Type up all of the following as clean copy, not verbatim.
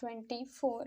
24।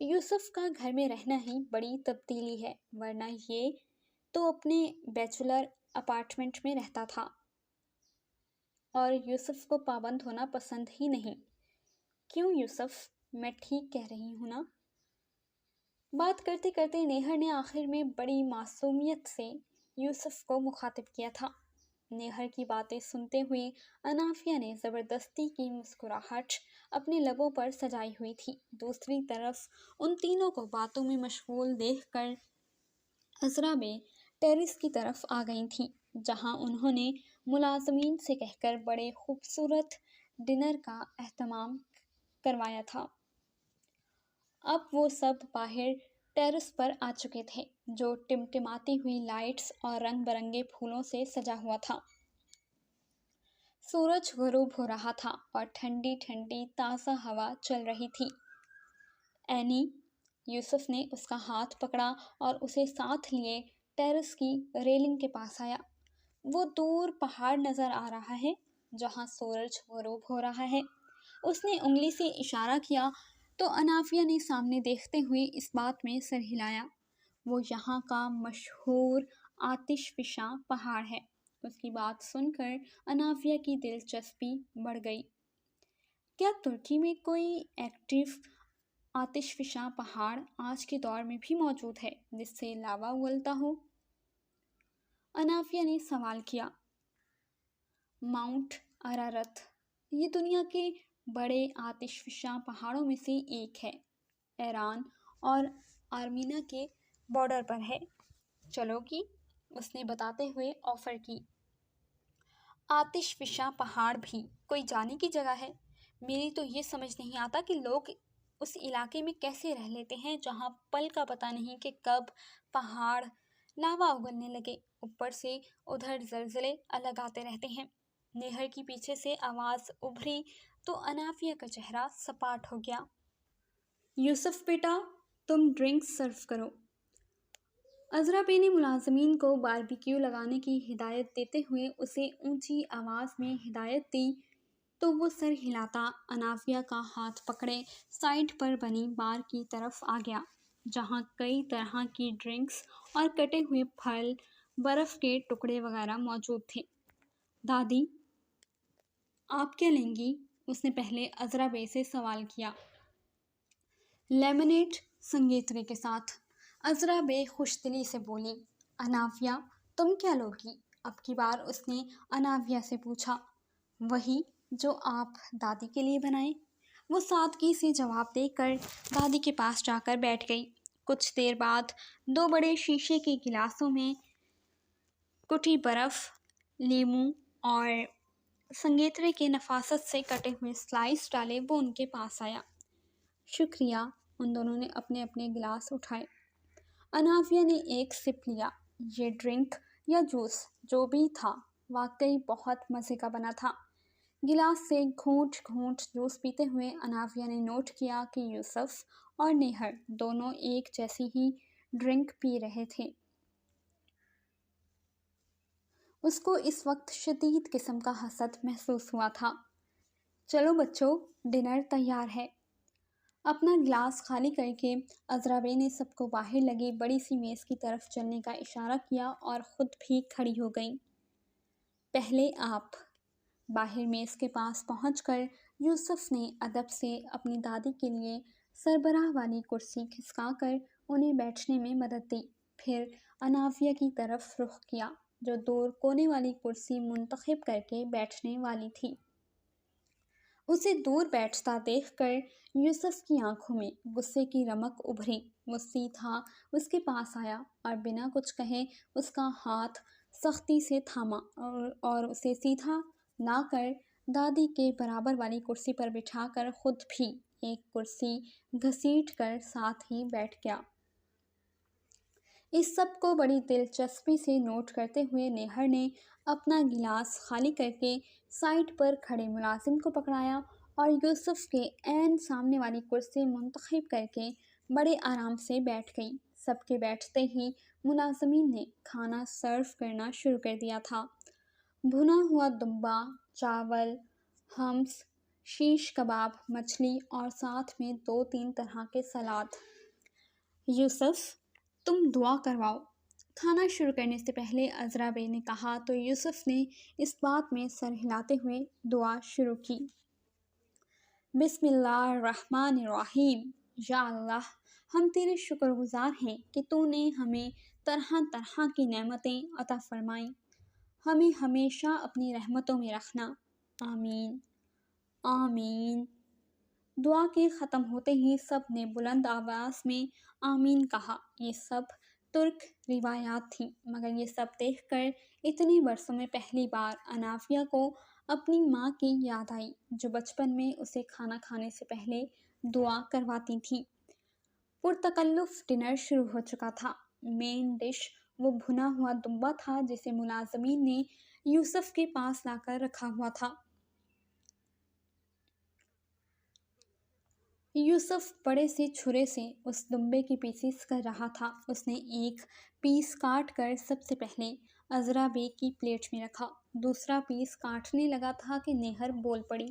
یوسف کا گھر میں رہنا ہی بڑی تبدیلی ہے، ورنہ یہ تو اپنے بیچلر اپارٹمنٹ میں رہتا تھا، اور یوسف کو پابند ہونا پسند ہی نہیں۔ کیوں یوسف، میں ٹھیک کہہ رہی ہوں نا؟ بات کرتے کرتے نیہر نے آخر میں بڑی معصومیت سے یوسف کو مخاطب کیا تھا۔ نیہر کی باتیں سنتے ہوئے انافیہ نے زبردستی کی مسکراہٹ اپنے لبوں پر سجائی ہوئی تھی۔ دوسری طرف ان تینوں کو باتوں میں مشغول دیکھ کر عذرا بے ٹیرس کی طرف آ گئی تھیں، جہاں انہوں نے ملازمین سے کہہ کر بڑے خوبصورت ڈنر کا اہتمام کروایا تھا۔ اب وہ سب باہر ٹیرس پر آ چکے تھے، جو ٹمٹماتی ہوئی لائٹس اور رنگ برنگے پھولوں سے سجا ہوا تھا۔ سورج غروب ہو رہا تھا اور ٹھنڈی ٹھنڈی تازہ ہوا چل رہی تھی۔ اینی، یوسف نے اس کا ہاتھ پکڑا اور اسے ساتھ لیے ٹیرس کی ریلنگ کے پاس آیا۔ وہ دور پہاڑ نظر آ رہا ہے جہاں سورج غروب ہو رہا ہے۔ اس نے انگلی سے اشارہ کیا تو انافیہ نے سامنے دیکھتے ہوئے اس بات میں سر ہلایا۔ وہ یہاں کا مشہور آتش فشاں پہاڑ ہے۔ اس کی بات سن کر انافیہ کی دلچسپی بڑھ گئی۔ کیا ترکی میں کوئی ایکٹیو آتش فشاں پہاڑ آج کے دور میں بھی موجود ہے جس سے لاوا اگلتا ہو؟ انافیہ نے سوال کیا۔ ماؤنٹ ارارات، یہ دنیا کے بڑے آتش فشاں پہاڑوں میں سے ایک ہے، ایران اور آرمینیا کے بارڈر پر ہے۔ چلو گی؟ اس نے بتاتے ہوئے آفر کی۔ آتش فشاں پہاڑ بھی کوئی جانے کی جگہ ہے؟ میری تو یہ سمجھ نہیں آتا کہ لوگ اس علاقے میں کیسے رہ لیتے ہیں جہاں پل کا پتہ نہیں کہ کب پہاڑ لاوا اگلنے لگے، اوپر سے ادھر زلزلے الگ آتے رہتے ہیں۔ نیہر کی پیچھے سے آواز ابھری تو انافیہ کا چہرہ سپاٹ ہو گیا۔ یوسف بیٹا، تم ڈرنکس سرو کرو۔ عذرا بے نے ملازمین کو باربیکیو لگانے کی ہدایت دیتے ہوئے اسے اونچی آواز میں ہدایت دی تو وہ سر ہلاتا انافیہ کا ہاتھ پکڑے سائڈ پر بنی بار کی طرف آ گیا، جہاں کئی طرح کی ڈرنکس اور کٹے ہوئے پھل، برف کے ٹکڑے وغیرہ موجود تھے۔ دادی، آپ کیا لیں گی؟ اس نے پہلے عذرا بے سے سوال کیا۔ لیمنیڈ سنگیترے کے ساتھ، عذرا بے خوش دلی سے بولی۔ انافیہ، تم کیا لوگی؟ اب کی بار اس نے انافیہ سے پوچھا۔ وہی جو آپ دادی کے لیے بنائیں، وہ سادگی سے جواب دے کر دادی کے پاس جا کر بیٹھ گئی۔ کچھ دیر بعد 2 بڑے شیشے کے گلاسوں میں کٹی برف، لیموں اور سنگیترے کے نفاست سے کٹے ہوئے سلائس ڈالے وہ ان کے پاس آیا۔ شکریہ۔ ان دونوں نے اپنے اپنے گلاس اٹھائے۔ انافیہ نے ایک سپ لیا۔ یہ ڈرنک یا جوس جو بھی تھا واقعی بہت مزے کا بنا تھا۔ گلاس سے گھونٹ گھونٹ جوس پیتے ہوئے انافیہ نے نوٹ کیا کہ یوسف اور نیہر دونوں ایک جیسی ہی ڈرنک پی رہے تھے۔ اس کو اس وقت شدید قسم کا حسد محسوس ہوا تھا۔ چلو بچوں، ڈنر تیار ہے۔ اپنا گلاس خالی کر کے عذرا بے نے سب کو باہر لگی بڑی سی میز کی طرف چلنے کا اشارہ کیا اور خود بھی کھڑی ہو گئی۔ پہلے آپ۔ باہر میز کے پاس پہنچ کر یوسف نے ادب سے اپنی دادی کے لیے سربراہ والی کرسی کھسکا کر انہیں بیٹھنے میں مدد دی، پھر انافیہ کی طرف رخ کیا جو دور کونے والی کرسی منتخب کر کے بیٹھنے والی تھی۔ اسے دور بیٹھتا دیکھ کر یوسف کی آنکھوں میں غصے کی رمق ابھری۔ وہ سیدھا اس کے پاس آیا اور بنا کچھ کہے اس کا ہاتھ سختی سے تھاما اور اسے سیدھا لا کر دادی کے برابر والی کرسی پر بٹھا کر خود بھی ایک کرسی گھسیٹ کر ساتھ ہی بیٹھ گیا۔ اس سب کو بڑی دلچسپی سے نوٹ کرتے ہوئے نیہر نے اپنا گلاس خالی کر کے سائڈ پر کھڑے ملازم کو پکڑایا اور یوسف کے عین سامنے والی کرسی منتخب کر کے بڑے آرام سے بیٹھ گئی۔ سب کے بیٹھتے ہی ملازمین نے کھانا سرو کرنا شروع کر دیا تھا۔ بھنا ہوا دمبا، چاول، ہمس، شیش کباب، مچھلی اور ساتھ میں 2-3 طرح کے سلاد۔ یوسف، تم دعا کرواؤ۔ کھانا شروع کرنے سے پہلے عذرا بے نے کہا تو یوسف نے اس بات میں سر ہلاتے ہوئے دعا شروع کی۔ بسم اللہ الرحمن الرحیم۔ یا اللہ، ہم تیرے شکر گزار ہیں کہ تو نے ہمیں طرح طرح کی نعمتیں عطا فرمائیں، ہمیں ہمیشہ اپنی رحمتوں میں رکھنا، آمین آمین۔ دعا کے ختم ہوتے ہی سب نے بلند آواز میں آمین کہا۔ یہ سب ترک روایات تھیں، مگر یہ سب دیکھ کر اتنے برسوں میں پہلی بار انافیہ کو اپنی ماں کی یاد آئی، جو بچپن میں اسے کھانا کھانے سے پہلے دعا کرواتی تھی۔ پرتکلف ڈنر شروع ہو چکا تھا۔ مین ڈش وہ بھنا ہوا دمبا تھا جسے ملازمین نے یوسف کے پاس لا کر رکھا ہوا تھا۔ یوسف بڑے سے چھرے سے اس دمبے کی پیسز کر رہا تھا۔ اس نے ایک پیس کاٹ کر سب سے پہلے عذرا بے کی پلیٹ میں رکھا۔ دوسرا پیس کاٹنے لگا تھا کہ نہر بول پڑی،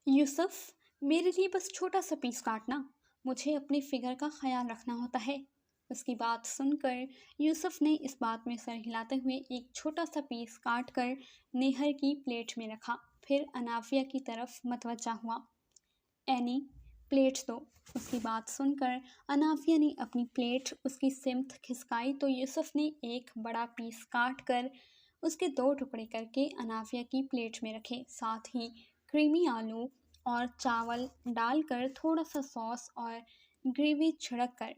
یوسف، میرے لیے بس چھوٹا سا پیس کاٹنا، مجھے اپنے فگر کا خیال رکھنا ہوتا ہے۔ اس کی بات سن کر یوسف نے اس بات میں سر ہلاتے ہوئے ایک چھوٹا سا پیس کاٹ کر نہر کی پلیٹ میں رکھا، پھر انافیہ کی طرف متوجہ ہوا۔ اینی، پلیٹ دو۔ اس کی بات سن کر انافیہ نے اپنی پلیٹ اس کی سمت کھسکائی تو یوسف نے ایک بڑا پیس کاٹ کر اس کے 2 ٹکڑے کر کے انافیہ کی پلیٹ میں رکھے، ساتھ ہی کریمی آلو اور چاول ڈال کر تھوڑا سا سوس اور گریوی چھڑک کر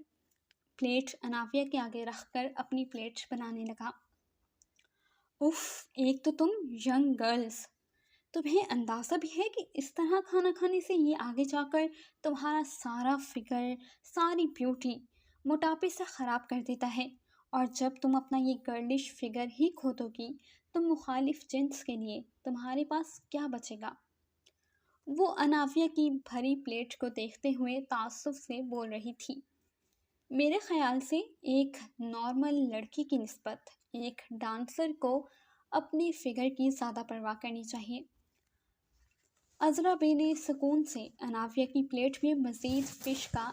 پلیٹ انافیہ کے آگے رکھ کر اپنی پلیٹ بنانے لگا۔ اف، ایک تو تم ینگ گرلز، تمہیں اندازہ بھی ہے کہ اس طرح کھانا کھانے سے یہ آگے جا کر تمہارا سارا فگر، ساری بیوٹی موٹاپے سے خراب کر دیتا ہے، اور جب تم اپنا یہ گرلش فگر ہی کھو دو گی تو مخالف جنس کے لیے تمہارے پاس کیا بچے گا؟ وہ انافیہ کی بھری پلیٹ کو دیکھتے ہوئے تعصب سے بول رہی تھی۔ میرے خیال سے ایک نارمل لڑکی کی نسبت ایک ڈانسر کو اپنے فگر کی زیادہ پرواہ کرنی چاہیے۔ عذرا بے نے سکون سے انافیہ کی پلیٹ میں مزید فش کا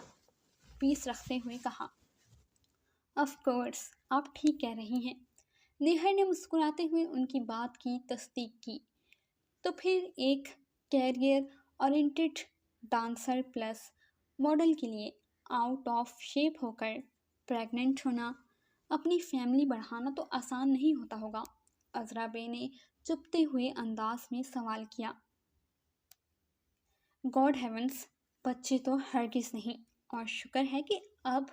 پیس رکھتے ہوئے کہا، آف کورس، آپ ٹھیک کہہ رہی ہیں۔ نہر نے مسکراتے ہوئے ان کی بات کی تصدیق کی۔ تو پھر ایک career oriented dancer plus model کے لیے آؤٹ آف شیپ ہو کر پریگننٹ ہونا، اپنی فیملی بڑھانا تو آسان نہیں ہوتا ہوگا؟ عذرا بے نے چپتے ہوئے انداز میں سوال کیا۔ گاڈ ہیونس، بچے تو ہرگز نہیں، اور شکر ہے کہ اب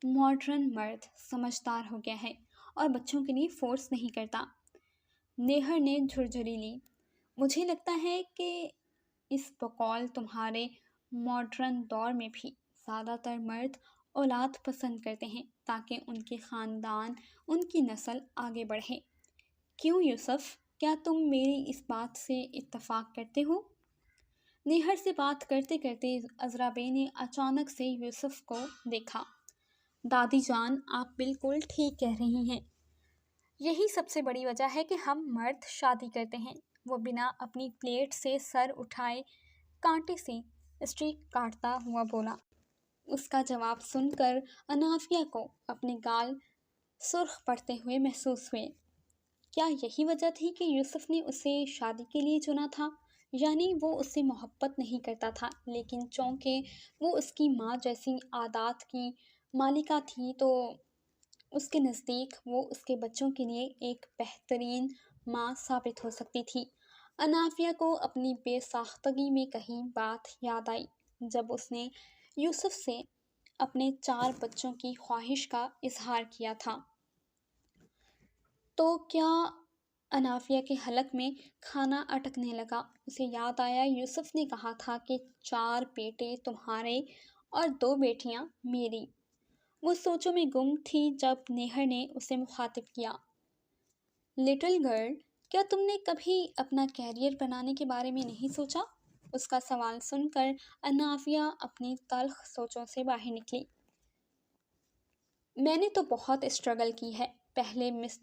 ماڈرن مرد سمجھدار ہو گیا ہے اور بچوں کے لیے فورس نہیں کرتا۔ نہر نے جھرجھری لی۔ مجھے لگتا ہے کہ اس بقول تمہارے ماڈرن دور میں بھی زیادہ تر مرد اولاد پسند کرتے ہیں تاکہ ان کے خاندان، ان کی نسل آگے بڑھے۔ کیوں یوسف، کیا تم میری اس بات سے اتفاق کرتے ہو؟ نہر سے بات کرتے کرتے عذرا بے نے اچانک سے یوسف کو دیکھا۔ دادی جان، آپ بالکل ٹھیک کہہ رہی ہیں، یہی سب سے بڑی وجہ ہے کہ ہم مرد شادی کرتے ہیں۔ وہ بنا اپنی پلیٹ سے سر اٹھائے کانٹے سے اسٹریک کاٹتا ہوا بولا۔ اس کا جواب سن کر انافیہ کو اپنے گال سرخ پڑتے ہوئے محسوس ہوئے۔ کیا یہی وجہ تھی کہ یوسف نے اسے شادی کے لیے چنا تھا؟ یعنی وہ اس سے محبت نہیں کرتا تھا، لیکن چونکہ وہ اس کی ماں جیسی عادات کی مالکہ تھی تو اس کے نزدیک وہ اس کے بچوں کے لیے ایک بہترین ماں ثابت ہو سکتی تھی۔ انافیہ کو اپنی بے ساختگی میں کہیں بات یاد آئی جب اس نے یوسف سے اپنے 4 بچوں کی خواہش کا اظہار کیا تھا۔ تو کیا انافیہ کے حلق میں کھانا اٹکنے لگا۔ اسے یاد آیا یوسف نے کہا تھا کہ 4 بیٹے تمہارے اور 2 بیٹیاں میری۔ وہ سوچوں میں گم تھی جب نہر نے اسے مخاطب کیا۔ لٹل گرل، کیا تم نے کبھی اپنا کیریئر بنانے کے بارے میں نہیں سوچا؟ اس کا سوال سن کر انافیہ اپنی تلخ سوچوں سے باہر نکلی۔ میں نے تو بہت اسٹرگل کی ہے، پہلے مس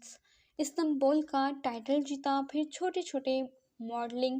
استنبول کا ٹائٹل جیتا، پھر چھوٹے چھوٹے ماڈلنگ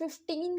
15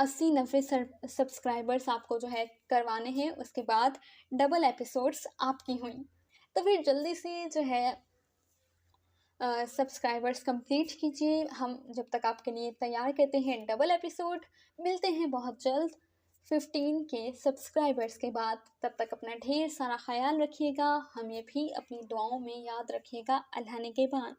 80-90 سبسکرائبرس آپ کو جو ہے کروانے ہیں، اس کے بعد ڈبل ایپیسوڈس آپ کی ہوئیں، تو پھر جلدی سے جو ہے سبسکرائبرس کمپلیٹ کیجیے. ہم جب تک آپ کے لیے تیار کرتے ہیں ڈبل ایپیسوڈ. ملتے ہیں بہت جلد 15 کے سبسکرائبرس کے بعد. تب تک اپنا ڈھیر سارا خیال رکھیے گا، ہمیں بھی اپنی دعاؤں میں یاد رکھیے گا. اللہ نگہبان.